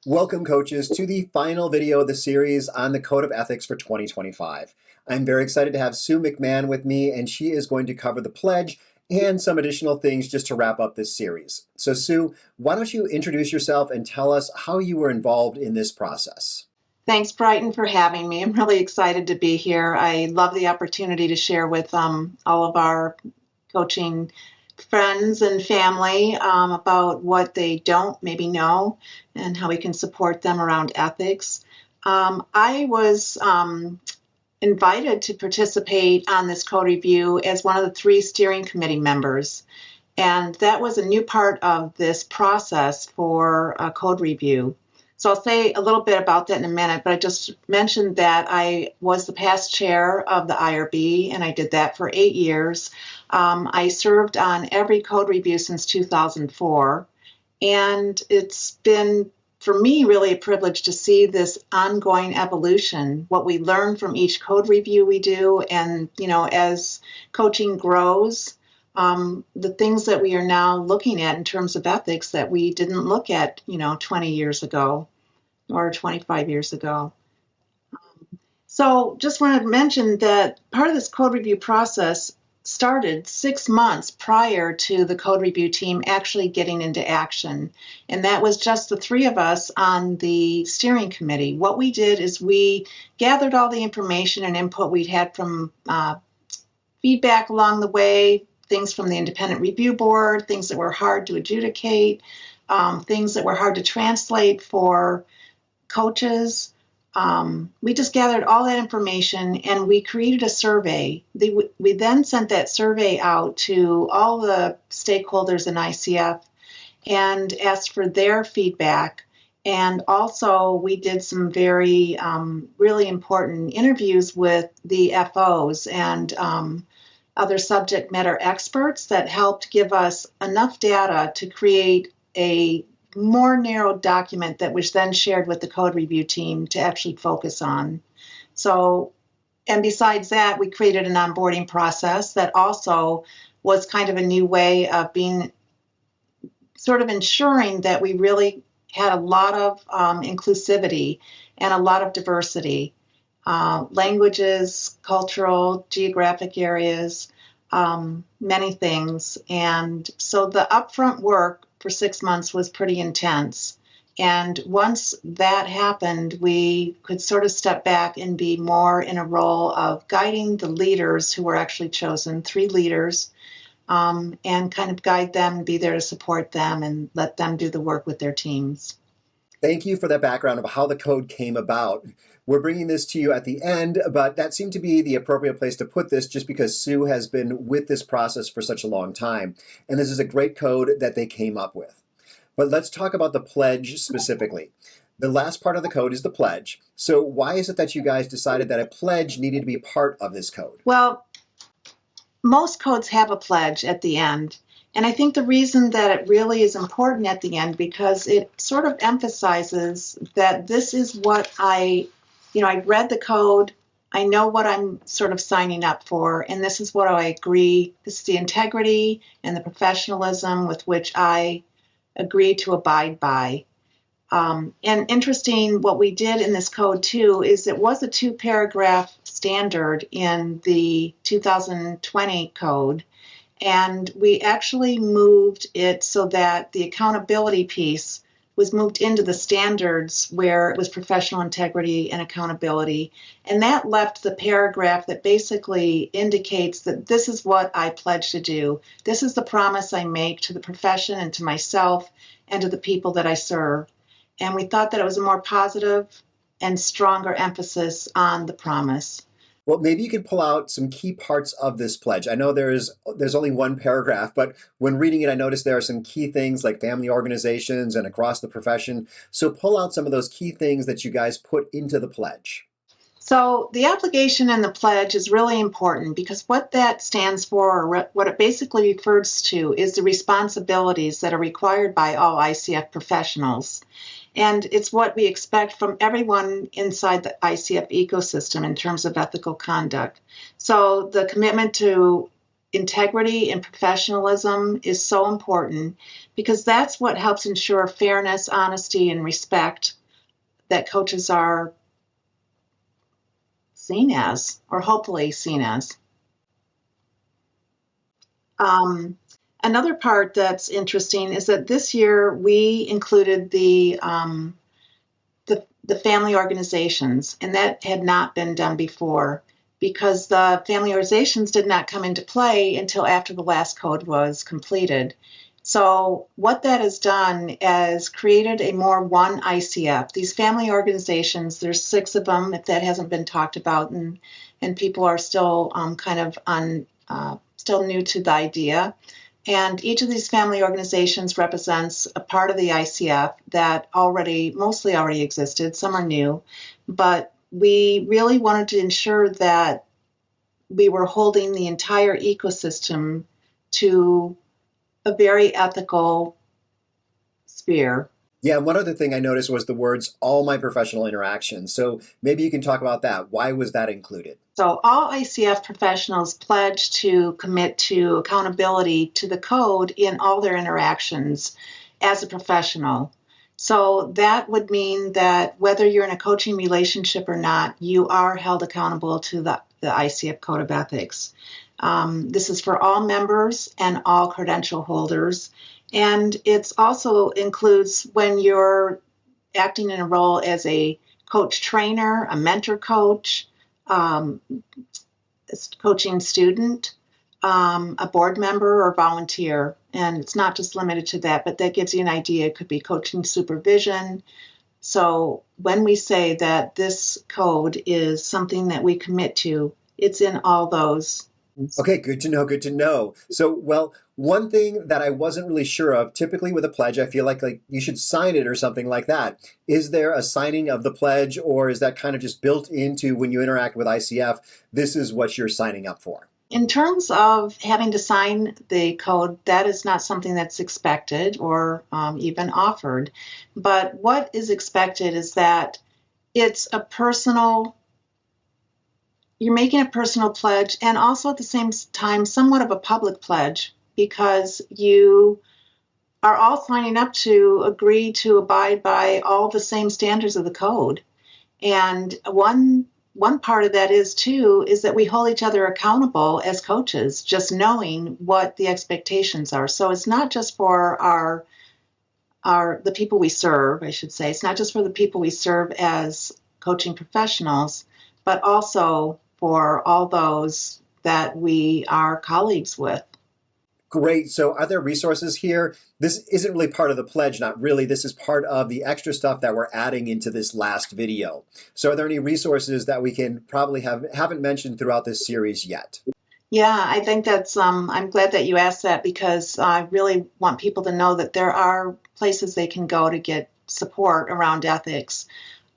Welcome, coaches, to the final video of the series on the Code of Ethics for 2025. I'm very excited to have Sue McMahon with me, and she is going to cover the pledge and some additional things just to wrap up this series. So, Sue, why don't you introduce yourself and tell us how you were involved in this process? Thanks, Brighton, for having me. I'm really excited to be here. I love the opportunity to share with all of our coaching friends and family about what they don't maybe know and how we can support them around ethics. I was invited to participate on this code review as one of the 3 steering committee members. And that was a new part of this process for a code review. So I'll say a little bit about that in a minute, but I just mentioned that I was the past chair of the IRB, and I did that for 8 years. I served on every code review since 2004, and it's been, for me, really a privilege to see this ongoing evolution, what we learn from each code review we do, and, as coaching grows, the things that we are now looking at in terms of ethics that we didn't look at, 20 years ago or 25 years ago. So just wanted to mention that part of this code review process started 6 months prior to the code review team actually getting into action. And that was just the 3 of us on the steering committee. What we did is we gathered all the information and input we'd had from feedback along the way, things from the independent review board, things that were hard to adjudicate, things that were hard to translate for coaches. We just gathered all that information and we created a survey. We then sent that survey out to all the stakeholders in ICF and asked for their feedback. And also we did some very really important interviews with the FOs and other subject matter experts that helped give us enough data to create a more narrowed document that was then shared with the code review team to actually focus on. So, and besides that, we created an onboarding process that also was kind of a new way of being sort of ensuring that we really had a lot of inclusivity and a lot of diversity. Languages, cultural, geographic areas, many things. And so the upfront work for 6 months was pretty intense. And once that happened, we could sort of step back and be more in a role of guiding the leaders who were actually chosen, 3 leaders, and kind of guide them, be there to support them, and let them do the work with their teams. Thank you for that background of how the code came about. We're bringing this to you at the end, but that seemed to be the appropriate place to put this just because Sue has been with this process for such a long time. And this is a great code that they came up with. But let's talk about the pledge specifically. The last part of the code is the pledge. So why is it that you guys decided that a pledge needed to be part of this code? Well, most codes have a pledge at the end. And I think the reason that it really is important at the end because it sort of emphasizes that this is what I read the code, I know what I'm sort of signing up for, and this is what I agree. This is the integrity and the professionalism with which I agree to abide by. And interesting, what we did in this code too is it was a 2-paragraph standard in the 2020 code. And we actually moved it so that the accountability piece was moved into the standards where it was professional integrity and accountability. And that left the paragraph that basically indicates that this is what I pledge to do. This is the promise I make to the profession and to myself and to the people that I serve. And we thought that it was a more positive and stronger emphasis on the promise. Well, maybe you could pull out some key parts of this pledge. I know there's only 1 paragraph, but when reading it, I noticed there are some key things like family organizations and across the profession. So pull out some of those key things that you guys put into the pledge. So the obligation in the pledge is really important because what that stands for, or what it basically refers to, is the responsibilities that are required by all ICF professionals. And it's what we expect from everyone inside the ICF ecosystem in terms of ethical conduct. So the commitment to integrity and professionalism is so important because that's what helps ensure fairness, honesty, and respect that coaches are seen as, or hopefully seen as. Another part that's interesting is that this year we included the family organizations, and that had not been done before because the family organizations did not come into play until after the last code was completed. So what that has done is created a more one ICF. These family organizations, there's 6 of them, if that hasn't been talked about, and people are still still new to the idea. And each of these family organizations represents a part of the ICF that mostly already existed. Some are new, but we really wanted to ensure that we were holding the entire ecosystem to a very ethical sphere. Yeah, and one other thing I noticed was the words all my professional interactions. So maybe you can talk about that. Why was that included? So all ICF professionals pledge to commit to accountability to the code in all their interactions as a professional. So that would mean that whether you're in a coaching relationship or not, you are held accountable to the ICF Code of Ethics. This is for all members and all credential holders. And it also includes when you're acting in a role as a coach trainer, a mentor coach, coaching student, a board member or volunteer. And it's not just limited to that, but that gives you an idea. It could be coaching supervision. So when we say that this code is something that we commit to, it's in all those. Okay, good to know, good to know. So, well, one thing that I wasn't really sure of, typically with a pledge, I feel like you should sign it or something like that. Is there a signing of the pledge, or is that kind of just built into when you interact with ICF, this is what you're signing up for? In terms of having to sign the code, that is not something that's expected or even offered. But what is expected is that it's a personal, you're making a personal pledge, and also at the same time somewhat of a public pledge, because you are all signing up to agree to abide by all the same standards of the code. And one part of that is that we hold each other accountable as coaches, just knowing what the expectations are. So it's not just for the people we serve, I should say. It's not just for the people we serve as coaching professionals, but also for all those that we are colleagues with. Great. So are there resources here? This isn't really part of the pledge, not really. This is part of the extra stuff that we're adding into this last video. So are there any resources that we can probably haven't mentioned throughout this series yet? Yeah, I think that's, I'm glad that you asked that, because I really want people to know that there are places they can go to get support around ethics.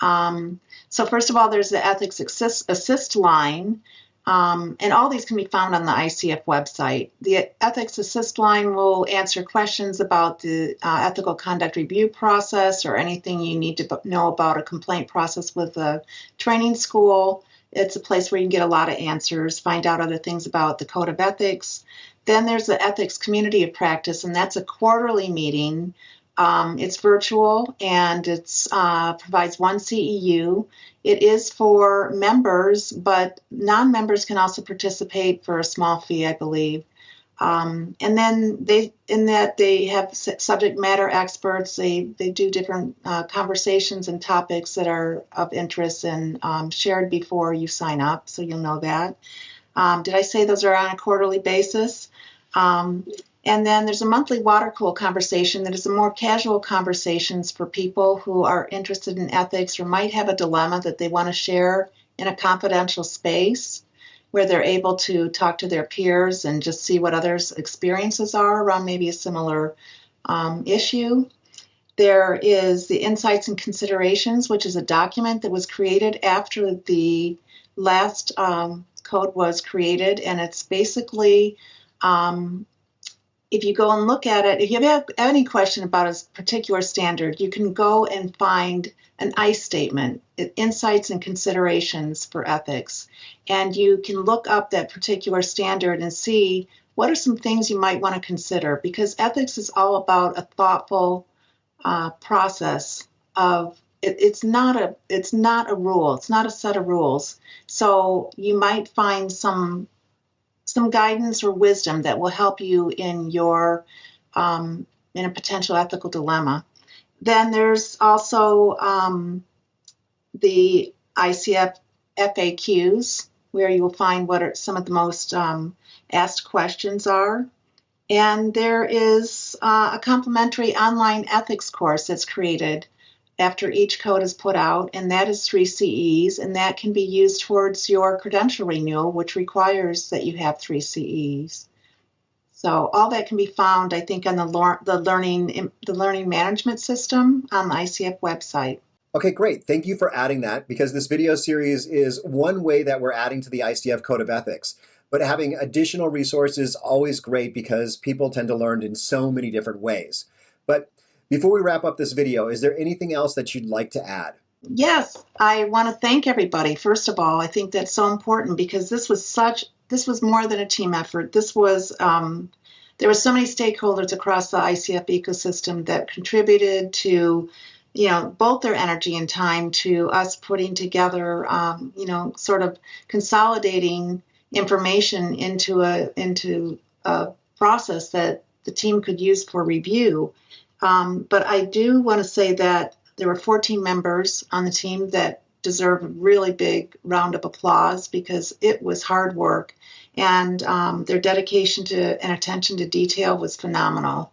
So first of all, there's the Ethics Assist line, and all these can be found on the ICF website. The Ethics Assist line will answer questions about the ethical conduct review process or anything you need to know about a complaint process with a training school. It's a place where you can get a lot of answers, find out other things about the Code of Ethics. Then there's the Ethics Community of Practice, and that's a quarterly meeting. It's virtual, and it provides one CEU. It is for members, but non-members can also participate for a small fee, I believe. And then they have subject matter experts. They do different conversations and topics that are of interest and shared before you sign up, so you'll know that. Did I say those are on a quarterly basis? And then there's a monthly water cool conversation that is a more casual conversations for people who are interested in ethics or might have a dilemma that they want to share in a confidential space where they're able to talk to their peers and just see what others' experiences are around maybe a similar issue. There is the Insights and Considerations, which is a document that was created after the last code was created, and it's basically if you go and look at it, if you have any question about a particular standard, you can go and find an ICE statement, Insights and Considerations for Ethics. And you can look up that particular standard and see what are some things you might want to consider? Because ethics is all about a thoughtful process of it's not a rule. It's not a set of rules. So you might find some guidance or wisdom that will help you in your in a potential ethical dilemma. Then there's also the ICF FAQs, where you will find what are some of the most asked questions are. And there is a complimentary online ethics course that's created after each code is put out, and that is 3 CEs, and that can be used towards your credential renewal, which requires that you have 3 CEs. So all that can be found, I think, on the learning management system on the ICF website. Okay, great. Thank you for adding that, because this video series is one way that we're adding to the ICF Code of Ethics. But having additional resources is always great because people tend to learn in so many different ways. But before we wrap up this video, is there anything else that you'd like to add? Yes, I want to thank everybody. First of all, I think that's so important because this was more than a team effort. This was there were so many stakeholders across the ICF ecosystem that contributed to, both their energy and time to us putting together, sort of consolidating information into a process that the team could use for review. But I do want to say that there were 14 members on the team that deserve a really big round of applause because it was hard work, and their dedication to and attention to detail was phenomenal.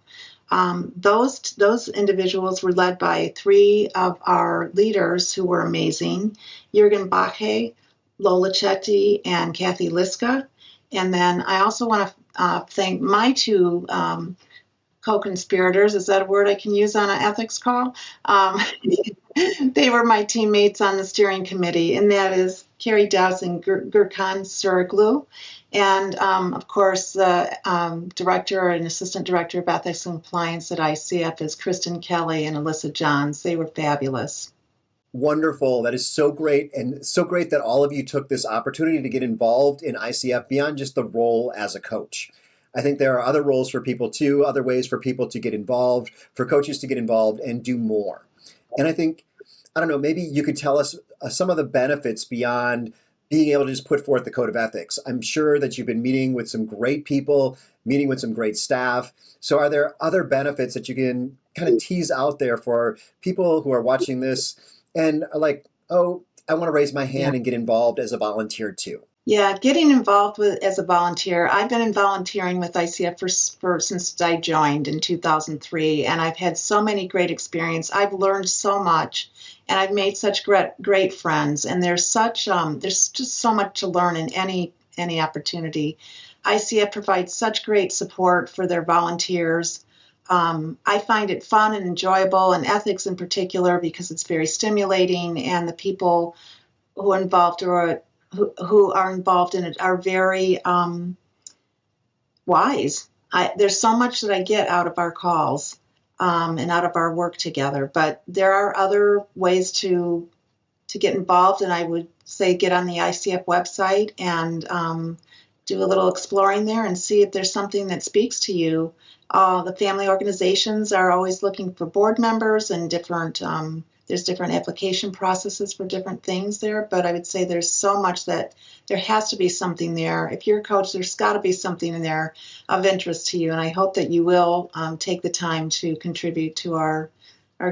Those individuals were led by 3 of our leaders who were amazing: Jürgen Bache, Lola Chetty, and Kathy Liska. And then I also want to thank my 2 co-conspirators. Is that a word I can use on an ethics call? They were my teammates on the steering committee, and that is Carrie Dowse and Gurkan Suriglu. And of course, the director and assistant director of ethics and compliance at ICF is Kristen Kelly and Alyssa Johns. They were fabulous. Wonderful. That is so great. And so great that all of you took this opportunity to get involved in ICF beyond just the role as a coach. I think there are other roles for people too, other ways for people to get involved, for coaches to get involved and do more. And I think, I don't know, maybe you could tell us some of the benefits beyond being able to just put forth the Code of Ethics. I'm sure that you've been meeting with some great people, meeting with some great staff. So are there other benefits that you can kind of tease out there for people who are watching this and are like, oh, I want to raise my hand and get involved as a volunteer too? Yeah, getting involved as a volunteer. I've been volunteering with ICF since I joined in 2003, and I've had so many great experiences. I've learned so much, and I've made such great friends. And there's just so much to learn in any opportunity. ICF provides such great support for their volunteers. I find it fun and enjoyable, and ethics in particular, because it's very stimulating, and the people who are involved in it are very wise. There's so much that I get out of our calls and out of our work together, but there are other ways to get involved, and I would say get on the ICF website and do a little exploring there and see if there's something that speaks to you. The family organizations are always looking for board members, and there's different application processes for different things there, but I would say there's so much that there has to be something there. If you're a coach, there's got to be something in there of interest to you, and I hope that you will take the time to contribute to our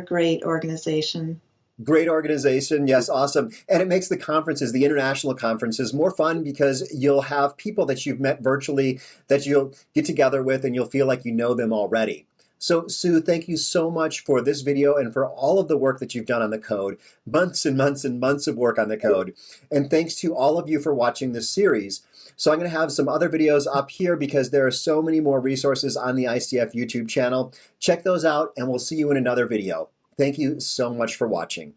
great organization. Great organization. Yes, awesome. And it makes the conferences, the international conferences, more fun because you'll have people that you've met virtually that you'll get together with and you'll feel like you know them already. So, Sue, thank you so much for this video and for all of the work that you've done on the code, months and months and months of work on the code. And thanks to all of you for watching this series. So I'm going to have some other videos up here because there are so many more resources on the ICF YouTube channel. Check those out, and we'll see you in another video. Thank you so much for watching.